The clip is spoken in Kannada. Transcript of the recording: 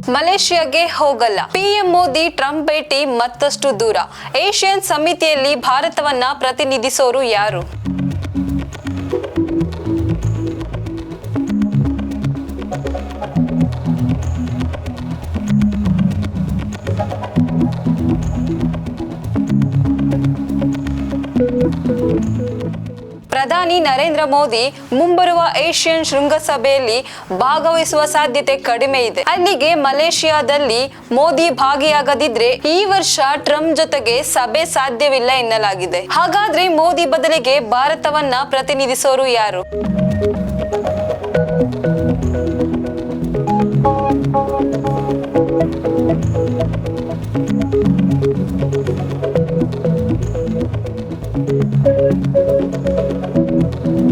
ಮಲೇಷಿಯಾಗೆ ಹೋಗಲ್ಲ. ಪಿಎಂ ಮೋದಿ ಟ್ರಂಪ್ ಭೇಟಿ ಮತ್ತಷ್ಟು ದೂರ. ಏಷಿಯನ್ ಸಮಿತಿಯಲ್ಲಿ ಭಾರತವನ್ನ ಪ್ರತಿನಿಧಿಸೋರು ಯಾರು? ಪ್ರಧಾನಿ ನರೇಂದ್ರ ಮೋದಿ ಮುಂಬರುವ ಏಷಿಯನ್ ಶೃಂಗಸಭೆಯಲ್ಲಿ ಭಾಗವಹಿಸುವ ಸಾಧ್ಯತೆ ಕಡಿಮೆ ಇದೆ. ಅಲ್ಲಿಗೆ ಮಲೇಷಿಯಾದಲ್ಲಿ ಮೋದಿ ಭಾಗಿಯಾಗದಿದ್ರೆ ಈ ವರ್ಷ ಟ್ರಂಪ್ ಜೊತೆಗೆ ಸಭೆ ಸಾಧ್ಯವಿಲ್ಲ ಎನ್ನಲಾಗಿದೆ. ಹಾಗಾದ್ರೆ ಮೋದಿ ಬದಲಿಗೆ ಭಾರತವನ್ನ ಪ್ರತಿನಿಧಿಸೋರು ಯಾರು?